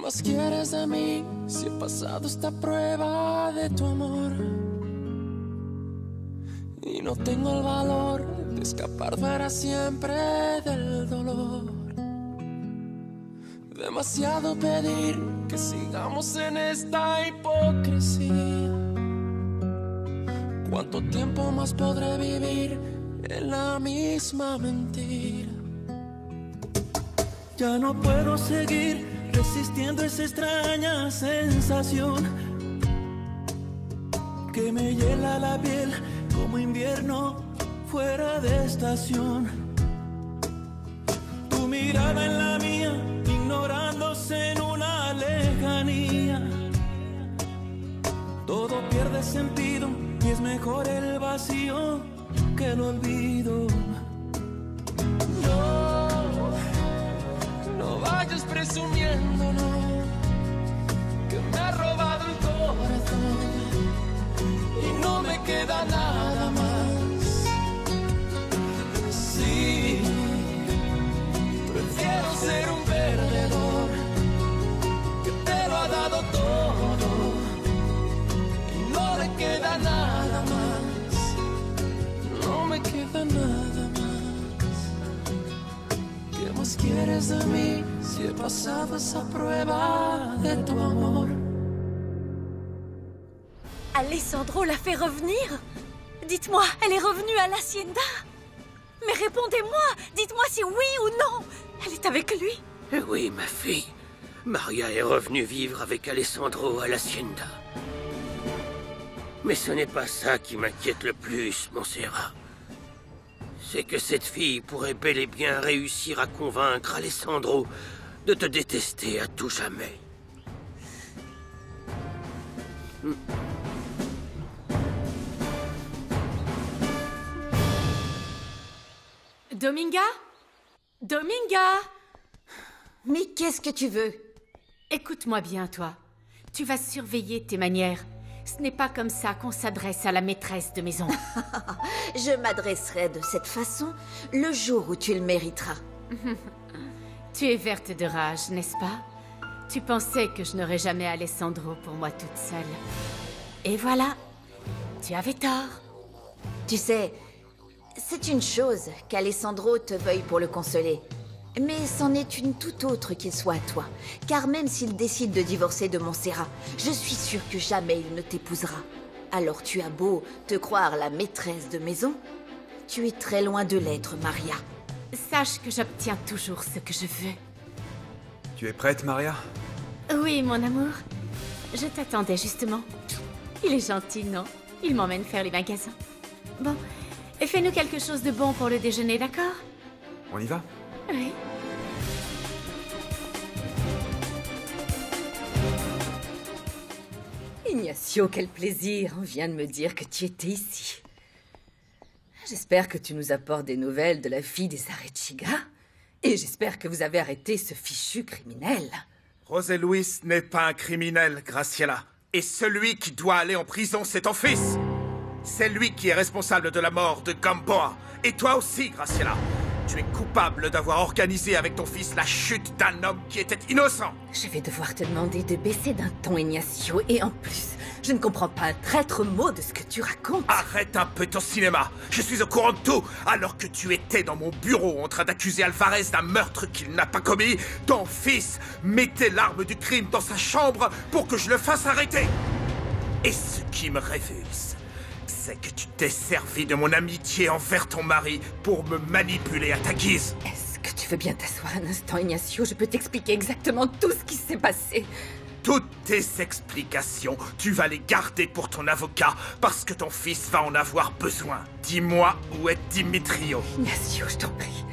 más quieres de mí si he pasado esta prueba de tu amor? Y no tengo el valor de escapar para siempre del dolor. Demasiado pedir que sigamos en esta hipocresía. ¿Cuánto tiempo más podré vivir en la misma mentira? Ya no puedo seguir resistiendo esa extraña sensación que me hiela la piel como invierno fuera de estación. Tu mirada en la mía, ignorándose en una lejanía. Todo pierde sentido y es mejor el vacío que el olvido. No vayas presumiendo, no, que me ha robado el corazón y no me queda nada más. Sí, prefiero ser un perdedor que te lo ha dado todo y no le queda nada más. No me queda nada más. ¿Qué más quieres de mí si he pasado esa prueba de tu amor? Alessandro l'a fait revenir? Dites-moi, elle est revenue à l'Hacienda? Mais répondez-moi, dites-moi si oui ou non. Elle est avec lui? Oui, ma fille. Maria est revenue vivre avec Alessandro à l'Hacienda. Mais ce n'est pas ça qui m'inquiète le plus, Montserrat. C'est que cette fille pourrait bel et bien réussir à convaincre Alessandro de te détester à tout jamais. Dominga? Dominga? Mais qu'est-ce que tu veux? Écoute-moi bien, toi. Tu vas surveiller tes manières. Ce n'est pas comme ça qu'on s'adresse à la maîtresse de maison. Je m'adresserai de cette façon le jour où tu le mériteras. Tu es verte de rage, n'est-ce pas? Tu pensais que je n'aurais jamais Alessandro pour moi toute seule. Et voilà, tu avais tort. Tu sais, c'est une chose qu'Alessandro te veuille pour le consoler. Mais c'en est une toute autre qu'il soit à toi. Car même s'il décide de divorcer de Montserrat, je suis sûre que jamais il ne t'épousera. Alors tu as beau te croire la maîtresse de maison, tu es très loin de l'être, Maria. Sache que j'obtiens toujours ce que je veux. Tu es prête, Maria? Oui, mon amour. Je t'attendais justement. Il est gentil, non? Il m'emmène faire les magasins. Bon, fais-nous quelque chose de bon pour le déjeuner, d'accord? On y va? Oui. Ignacio, quel plaisir. On vient de me dire que tu étais ici. J'espère que tu nous apportes des nouvelles de la fille des Arechiga. Et j'espère que vous avez arrêté ce fichu criminel. José Luis n'est pas un criminel, Graciela. Et celui qui doit aller en prison, c'est ton fils. C'est lui qui est responsable de la mort de Gamboa. Et toi aussi, Graciela. Tu es coupable d'avoir organisé avec ton fils la chute d'un homme qui était innocent. Je vais devoir te demander de baisser d'un ton, Ignacio. Et en plus, je ne comprends pas un traître mot de ce que tu racontes. Arrête un peu ton cinéma. Je suis au courant de tout. Alors que tu étais dans mon bureau en train d'accuser Alvarez d'un meurtre qu'il n'a pas commis, ton fils mettait l'arme du crime dans sa chambre pour que je le fasse arrêter. Et ce qui me révulse, c'est que tu t'es servi de mon amitié envers ton mari pour me manipuler à ta guise. Est-ce que tu veux bien t'asseoir un instant, Ignacio? Je peux t'expliquer exactement tout ce qui s'est passé. Toutes tes explications, tu vas les garder pour ton avocat parce que ton fils va en avoir besoin. Dis-moi où est Dimitrio. Ignacio, je t'en prie.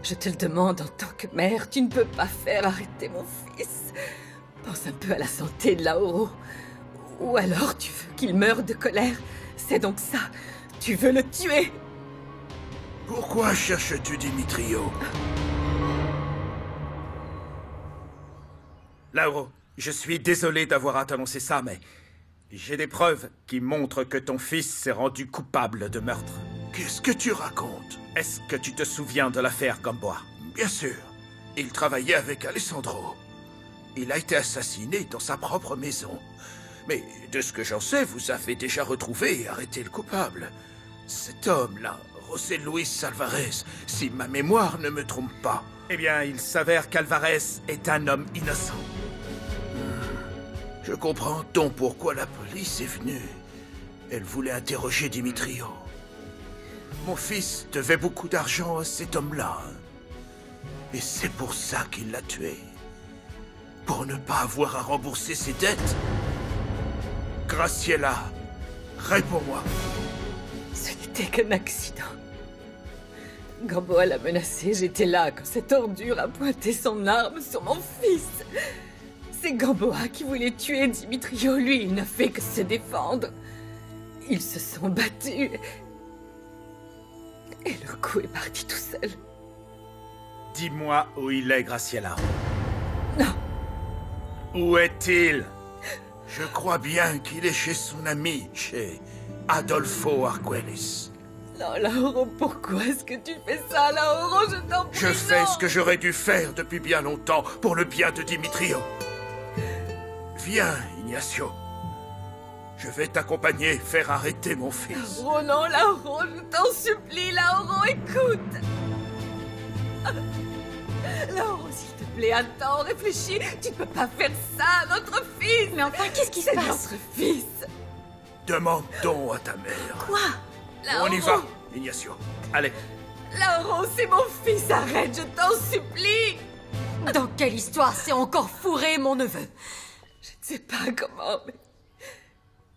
Je te le demande en tant que mère. Tu ne peux pas faire arrêter mon fils. Pense un peu à la santé de Lauro. Ou alors tu veux qu'il meure de colère. C'est donc ça. Tu veux le tuer. Pourquoi cherches-tu Dimitrio? Lauro, je suis désolé d'avoir à t'annoncer ça, mais j'ai des preuves qui montrent que ton fils s'est rendu coupable de meurtre. Qu'est-ce que tu racontes? Est-ce que tu te souviens de l'affaire Gamboa? Bien sûr. Il travaillait avec Alessandro. Il a été assassiné dans sa propre maison. Mais de ce que j'en sais, vous avez déjà retrouvé et arrêté le coupable. Cet homme-là, José Luis Alvarez, si ma mémoire ne me trompe pas. Eh bien, il s'avère qu'Alvarez est un homme innocent. Je comprends donc pourquoi la police est venue. Elle voulait interroger Dimitrio. Mon fils devait beaucoup d'argent à cet homme-là. Et c'est pour ça qu'il l'a tué. Pour ne pas avoir à rembourser ses dettes. Graciela, réponds-moi. Ce n'était qu'un accident. Gamboa l'a menacé, j'étais là quand cette ordure a pointé son arme sur mon fils. C'est Gamboa qui voulait tuer Dimitrio, lui, il n'a fait que se défendre. Ils se sont battus. Et le coup est parti tout seul. Dis-moi où il est, Graciela. Non. Où est-il? Je crois bien qu'il est chez son ami, chez Adolfo Arguelles. Non, Lauro, pourquoi est-ce que tu fais ça, Lauro? Je t'en prie, Je fais non. ce que j'aurais dû faire depuis bien longtemps pour le bien de Dimitrio. Viens, Ignacio. Je vais t'accompagner, faire arrêter mon fils. Oh non, Lauro, je t'en supplie, Lauro, écoute. Lauro, s'il te plaît, attends, réfléchis. Tu ne peux pas faire ça à notre fils. Mais enfin, qu'est-ce qui se passe? C'est notre fils. Demande donc à ta mère. Quoi? On y va, Ignacio. Allez. Lauro, c'est mon fils, arrête, je t'en supplie. Dans quelle histoire s'est encore fourré mon neveu? Je ne sais pas comment, mais...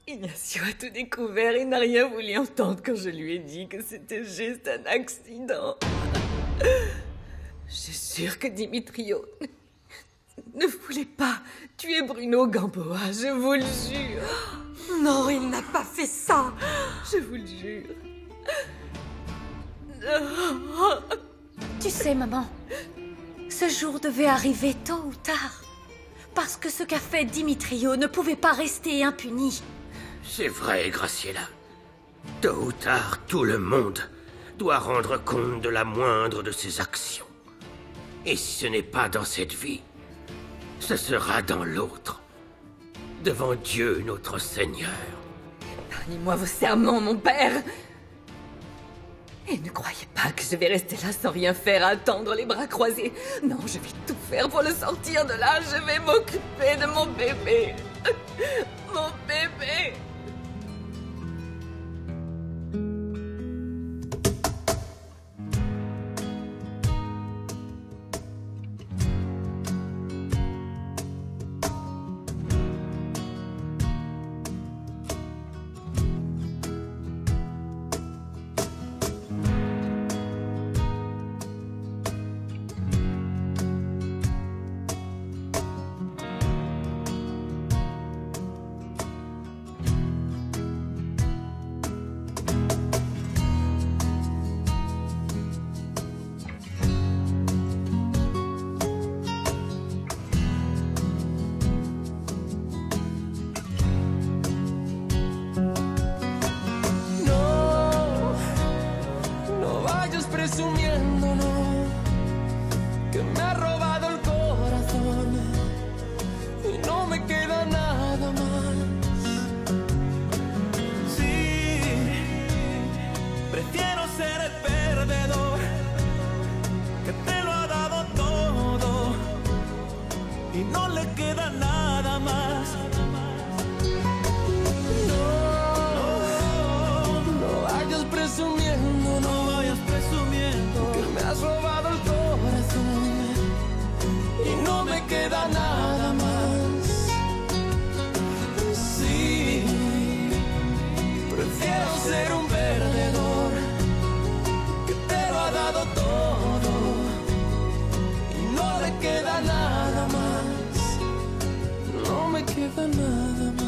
Ignacio a tout découvert et n'a rien voulu entendre quand je lui ai dit que c'était juste un accident. Je suis sûre que Dimitrio ne voulait pas tuer Bruno Gamboa, je vous le jure. Non, il n'a pas fait ça. Je vous le jure. Tu sais, maman, ce jour devait arriver tôt ou tard. Parce que ce qu'a fait Dimitrio ne pouvait pas rester impuni. C'est vrai, Graciela. Tôt ou tard, tout le monde doit rendre compte de la moindre de ses actions. Et si ce n'est pas dans cette vie, ce sera dans l'autre. Devant Dieu, notre Seigneur. Épargnez-moi vos serments, mon père. Et ne croyez pas que je vais rester là sans rien faire, à attendre les bras croisés. Non, je vais tout faire pour le sortir de là. Je vais m'occuper de mon bébé. Mon bébé. Presumiendo, no, que me ha robado el corazón y no me queda nada más. Sí, prefiero ser el perdedor que te lo ha dado todo y no le queda nada más. No vayas presumiendo, no vayas presumiendo que me has robado el corazón y no me queda nada más. Sí, prefiero ser un perdedor que te lo ha dado todo y no le queda nada más. No me queda nada más.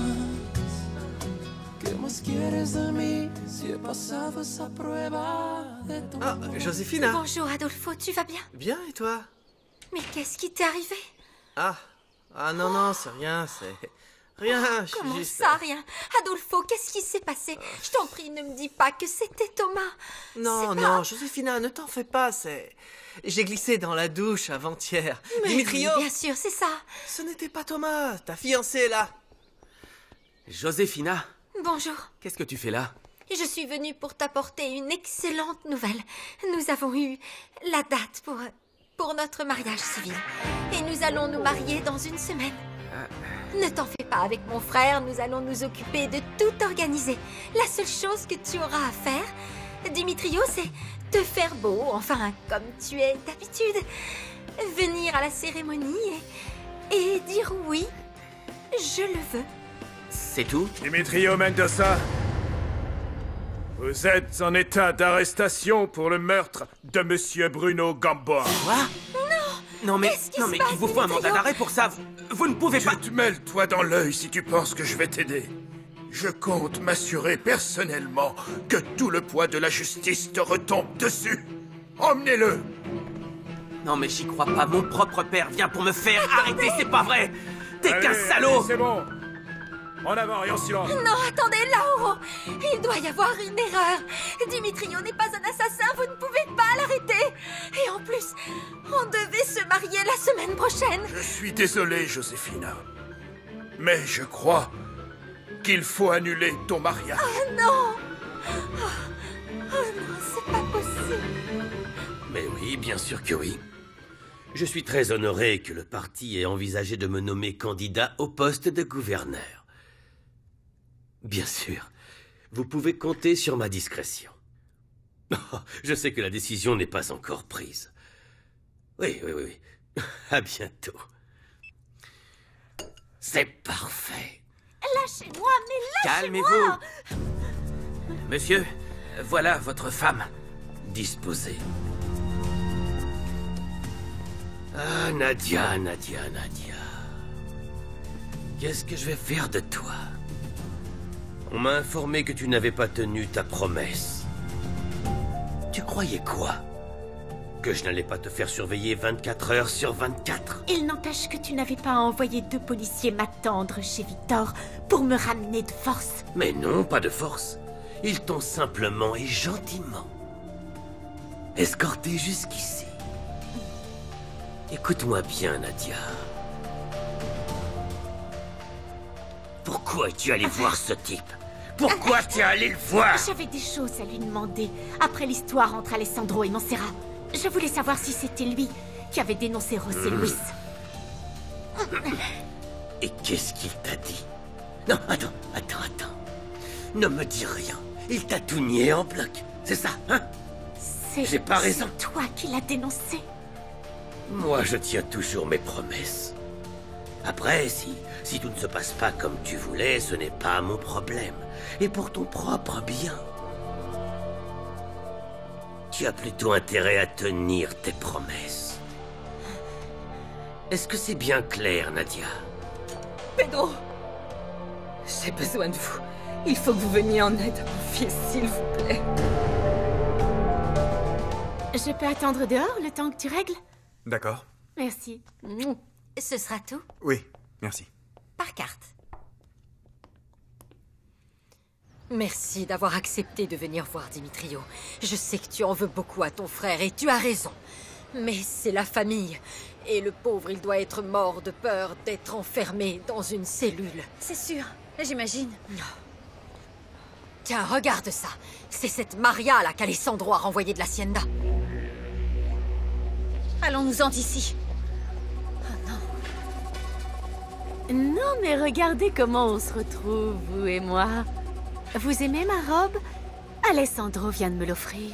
¿Qué más quieres de mí si he pasado esa prueba de tu Ah, Josefina. Bonjour, Adolfo, tu vas bien? Bien, et toi? Mais qu'est-ce qui t'est arrivé? Ah, non, c'est rien, c'est... Rien, je Comment suis juste... ça, rien? Adolfo, qu'est-ce qui s'est passé? Je t'en prie, ne me dis pas que c'était Thomas. Non, non, Joséphina, ne t'en fais pas, c'est... J'ai glissé dans la douche avant-hier. Mais Dimitrio! oui, bien sûr, c'est ça. Ce n'était pas Thomas, ta fiancée est là. Joséphina, Bonjour. qu'est-ce que tu fais là? Je suis venue pour t'apporter une excellente nouvelle. Nous avons eu la date pour notre mariage civil. Et nous allons nous marier dans une semaine. Ne t'en fais pas avec mon frère, nous allons nous occuper de tout organiser. La seule chose que tu auras à faire, Dimitrio, c'est te faire beau, enfin, comme tu es d'habitude. Venir à la cérémonie et dire oui, je le veux. C'est tout? Dimitrio Mendoza, vous êtes en état d'arrestation pour le meurtre de Monsieur Bruno Gamboa. Quoi? Non mais, Qu'est-ce qui non se mais passe, il vous faut un mandat Dimitrio? d'arrêt pour ça. Vous ne pouvez pas... Tu te mêles, toi, dans l'œil si tu penses que je vais t'aider. Je compte m'assurer personnellement que tout le poids de la justice te retombe dessus. Emmenez-le. Non mais j'y crois pas, mon propre père vient pour me faire arrêter, c'est pas vrai. T'es qu'un Allez, salaud. allez, c'est bon. En avant et en silence. Non, attendez, Lauro! Il doit y avoir une erreur. Dimitrio n'est pas un assassin, vous ne pouvez pas l'arrêter. Et en plus, on devait se marier la semaine prochaine. Je suis désolé, Joséphina. Mais je crois qu'il faut annuler ton mariage. Oh non! Oh non, c'est pas possible. Mais oui, bien sûr que oui. Je suis très honoré que le parti ait envisagé de me nommer candidat au poste de gouverneur. Bien sûr, vous pouvez compter sur ma discrétion. Je sais que la décision n'est pas encore prise. Oui. À bientôt. C'est parfait. Lâchez-moi, mais lâchez-moi! Calmez-vous. Monsieur, voilà votre femme. Disposez. Ah, Nadia. Qu'est-ce que je vais faire de toi? On m'a informé que tu n'avais pas tenu ta promesse. Tu croyais quoi? Que je n'allais pas te faire surveiller 24 heures sur 24? Il n'empêche que tu n'avais pas envoyé 2 policiers m'attendre chez Victor pour me ramener de force. Mais non, pas de force. Ils t'ont simplement et gentiment escorté jusqu'ici. Écoute-moi bien, Nadia. Pourquoi es-tu allé voir ce type? Pourquoi tu es allé le voir? J'avais des choses à lui demander après l'histoire entre Alessandro et Montserrat. Je voulais savoir si c'était lui qui avait dénoncé José Luis. Et qu'est-ce qu'il t'a dit? Non, attends. Ne me dis rien. Il t'a tout nié en bloc, c'est ça, hein? J'ai pas raison. C'est toi qui l'as dénoncé. Moi, je tiens toujours mes promesses. Après, si tout ne se passe pas comme tu voulais, ce n'est pas mon problème. Et pour ton propre bien, tu as plutôt intérêt à tenir tes promesses. Est-ce que c'est bien clair, Nadia? Pedro! J'ai besoin de vous. Il faut que vous veniez en aide à mon fils, s'il vous plaît. Je peux attendre dehors le temps que tu règles? D'accord. Merci. Ce sera tout Oui, merci. par carte. Merci d'avoir accepté de venir voir Dimitrio. Je sais que tu en veux beaucoup à ton frère et tu as raison. Mais c'est la famille. Et le pauvre, il doit être mort de peur d'être enfermé dans une cellule. C'est sûr, j'imagine. Tiens, regarde ça. C'est cette Maria là qu'Alessandro a renvoyée de l'Hacienda. Allons-nous-en d'ici. Oh non. Non, mais regardez comment on se retrouve, vous et moi. Vous aimez ma robe? Alessandro vient de me l'offrir.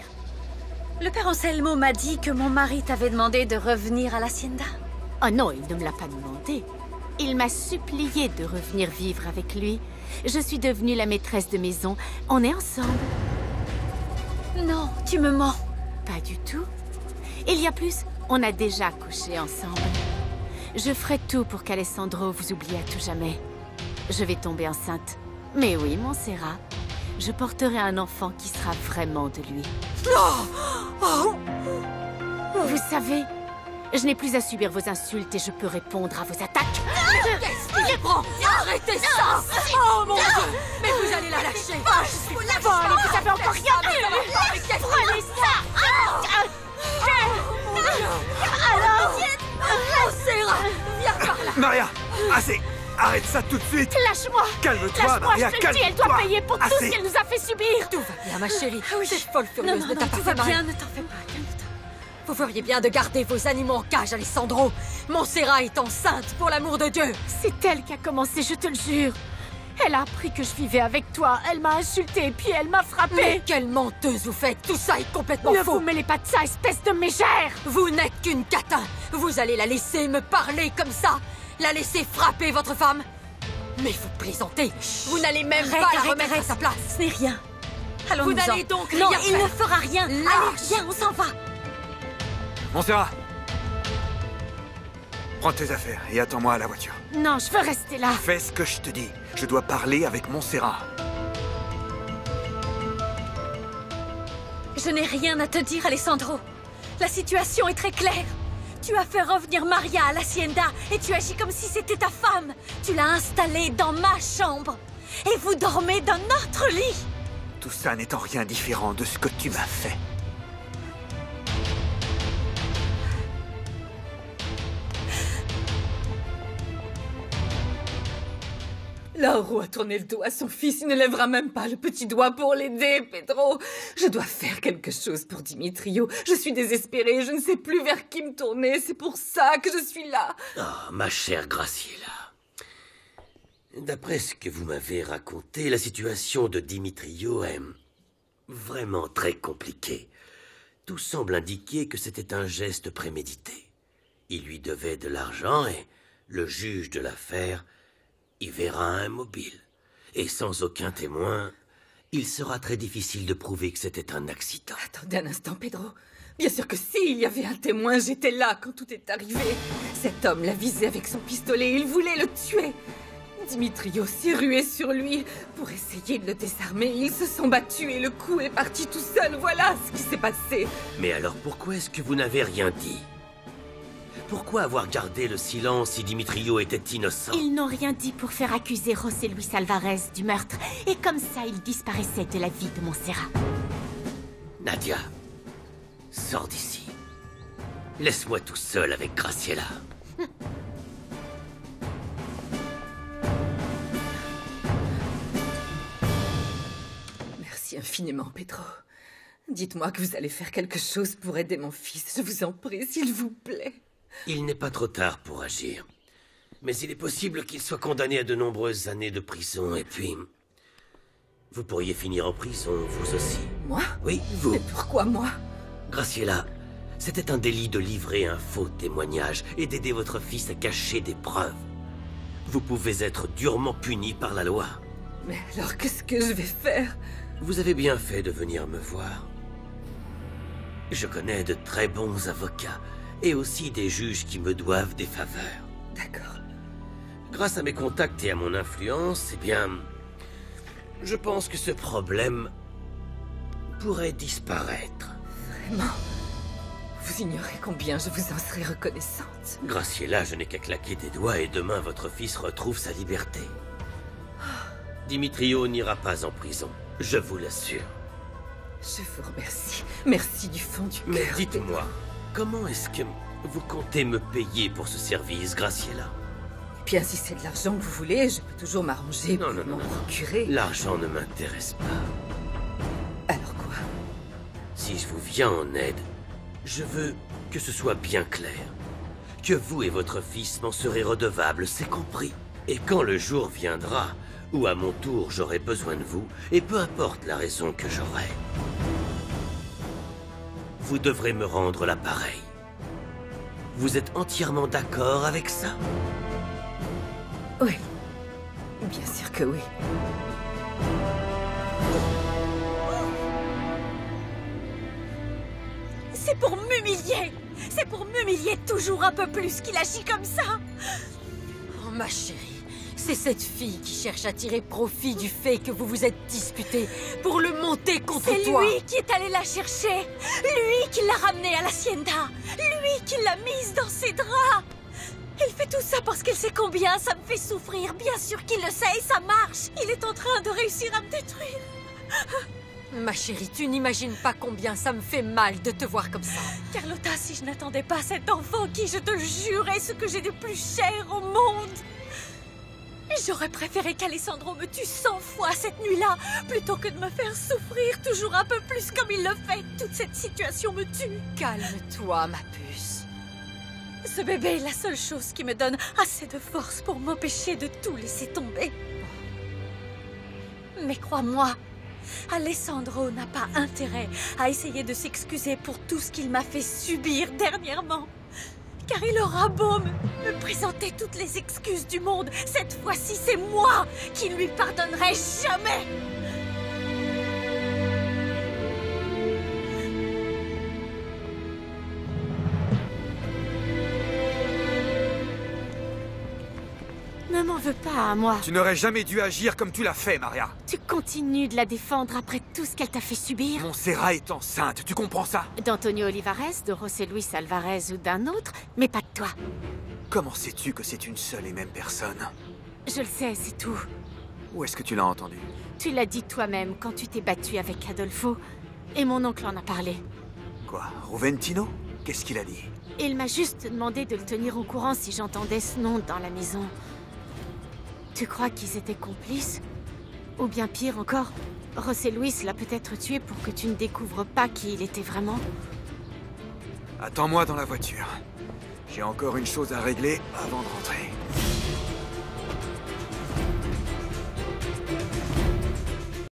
Le père Anselmo m'a dit que mon mari t'avait demandé de revenir à l'Hacienda. Oh non, il ne me l'a pas demandé. Il m'a supplié de revenir vivre avec lui. Je suis devenue la maîtresse de maison. On est ensemble. Non, tu me mens. Pas du tout. Il y a plus, on a déjà couché ensemble. Je ferai tout pour qu'Alessandro vous oublie à tout jamais. Je vais tomber enceinte. Mais oui, Montserrat, je porterai un enfant qui sera vraiment de lui. Vous savez, je n'ai plus à subir vos insultes et je peux répondre à vos attaques. Qu'est-ce qu'il prend? Arrêtez ça! Oh mon Dieu! Mais vous allez la lâcher! Je suis folle! Vous avez encore rien vu! Prenez ça! Alors Montserrat, viens par là! Maria, assez. Arrête ça tout de suite. Lâche-moi! Calme-toi, Lâche-moi, Maria, je te le dis, elle doit calme-toi. payer pour tout Assez. ce qu'elle nous a fait subir! Tout va bien, ma chérie. Oui. Cette folle furieuse ne t'a pas tout fait va mal. bien, ne t'en fais pas, calme-toi. Vous feriez bien de garder vos animaux en cage, Alessandro. Montserrat est enceinte, pour l'amour de Dieu. C'est elle qui a commencé, je te le jure. Elle a appris que je vivais avec toi, elle m'a insultée, puis elle m'a frappée. Mais quelle menteuse vous faites! Tout ça est complètement Ne faux! vous mêlez pas de ça, espèce de mégère! Vous n'êtes qu'une catin! Vous allez la laisser me parler comme ça? La laisser frapper votre femme? Mais vous plaisantez! Vous n'allez même pas la remettre à sa place! Ce n'est rien. Allons Vous n'allez donc Non, rien il faire. ne fera rien. Lâche. Allez, viens, on s'en va. Montserrat. Prends tes affaires et attends-moi à la voiture. Non, je veux rester là. Fais ce que je te dis. Je dois parler avec Montserrat. Je n'ai rien à te dire, Alessandro. La situation est très claire. Tu as fait revenir Maria à l'Hacienda et tu agis comme si c'était ta femme. Tu l'as installée dans ma chambre. Et vous dormez dans notre lit. Tout ça n'étant rien différent de ce que tu m'as fait. Lauro a tourné le dos à son fils, il ne lèvera même pas le petit doigt pour l'aider, Pedro. Je dois faire quelque chose pour Dimitrio. Je suis désespérée, je ne sais plus vers qui me tourner, c'est pour ça que je suis là. Oh, ma chère Graciela. D'après ce que vous m'avez raconté, la situation de Dimitrio est vraiment très compliquée. Tout semble indiquer que c'était un geste prémédité. Il lui devait de l'argent et le juge de l'affaire y verra un mobile. Et sans aucun témoin, il sera très difficile de prouver que c'était un accident. Attendez un instant, Pedro. Bien sûr que si, il y avait un témoin, j'étais là quand tout est arrivé. Cet homme l'a visé avec son pistolet, il voulait le tuer. Dimitrio s'est rué sur lui pour essayer de le désarmer. Ils se sont battus et le coup est parti tout seul. Voilà ce qui s'est passé. Mais alors pourquoi est-ce que vous n'avez rien dit? Pourquoi avoir gardé le silence si Dimitrio était innocent? Ils n'ont rien dit pour faire accuser José Luis Alvarez du meurtre. Et comme ça, il disparaissait de la vie de Montserrat. Nadia, sors d'ici. Laisse-moi tout seul avec Graciela. Merci infiniment, Pedro. Dites-moi que vous allez faire quelque chose pour aider mon fils. Je vous en prie, s'il vous plaît. Il n'est pas trop tard pour agir. Mais il est possible qu'il soit condamné à de nombreuses années de prison, et puis... vous pourriez finir en prison, vous aussi. Moi? Oui, vous. Mais pourquoi moi? Graciela, c'était un délit de livrer un faux témoignage et d'aider votre fils à cacher des preuves. Vous pouvez être durement puni par la loi. Mais alors, qu'est-ce que je vais faire? Vous avez bien fait de venir me voir. Je connais de très bons avocats et aussi des juges qui me doivent des faveurs. D'accord. Grâce à mes contacts et à mon influence, eh bien... je pense que ce problème pourrait disparaître. Vraiment? Vous ignorez combien je vous en serai reconnaissante. Graciela, je n'ai qu'à claquer des doigts et demain votre fils retrouve sa liberté. Dimitrio n'ira pas en prison, je vous l'assure. Je vous remercie. Merci du fond du cœur. Mais dites-moi, comment est-ce que vous comptez me payer pour ce service, Graciela? Bien, si c'est de l'argent que vous voulez, je peux toujours m'arranger pour Non, m'en procurer. L'argent ne m'intéresse pas. Alors quoi? Si je vous viens en aide, je veux que ce soit bien clair. Que vous et votre fils m'en serez redevables, c'est compris. Et quand le jour viendra, où à mon tour j'aurai besoin de vous, et peu importe la raison que j'aurai, vous devrez me rendre l'appareil. Vous êtes entièrement d'accord avec ça? Oui. Bien sûr que oui. C'est pour m'humilier! C'est pour m'humilier toujours un peu plus qu'il agit comme ça! Oh, ma chérie, c'est cette fille qui cherche à tirer profit du fait que vous vous êtes disputés pour le monter contre toi. C'est lui qui est allé la chercher! Lui qui l'a ramenée à l'Hacienda! Lui qui l'a mise dans ses draps! Il fait tout ça parce qu'il sait combien ça me fait souffrir. Bien sûr qu'il le sait et ça marche. Il est en train de réussir à me détruire. Ma chérie, tu n'imagines pas combien ça me fait mal de te voir comme ça. Carlotta, si je n'attendais pas cet enfant qui, je te jure, est ce que j'ai de plus cher au monde. J'aurais préféré qu'Alessandro me tue 100 fois cette nuit-là, plutôt que de me faire souffrir toujours un peu plus comme il le fait. Toute cette situation me tue. Calme-toi, ma puce. Ce bébé est la seule chose qui me donne assez de force pour m'empêcher de tout laisser tomber. Mais crois-moi, Alessandro n'a pas intérêt à essayer de s'excuser pour tout ce qu'il m'a fait subir dernièrement. Car il aura beau me présenter toutes les excuses du monde, cette fois-ci c'est moi qui ne lui pardonnerai jamais. Ne m'en veux pas à moi. Tu n'aurais jamais dû agir comme tu l'as fait, Maria. Tu continues de la défendre après tout ce qu'elle t'a fait subir. Montserrat est enceinte, tu comprends ça? D'Antonio Olivares, de José Luis Alvarez ou d'un autre, mais pas de toi. Comment sais-tu que c'est une seule et même personne? Je le sais, c'est tout. Où est-ce que tu l'as entendu? Tu l'as dit toi-même quand tu t'es battu avec Adolfo. Et mon oncle en a parlé. Quoi? Roventino? Qu'est-ce qu'il a dit? Il m'a juste demandé de le tenir au courant si j'entendais ce nom dans la maison. Tu crois qu'ils étaient complices? Ou bien pire encore, José Luis l'a peut-être tué pour que tu ne découvres pas qui il était vraiment? Attends-moi dans la voiture. J'ai encore une chose à régler avant de rentrer.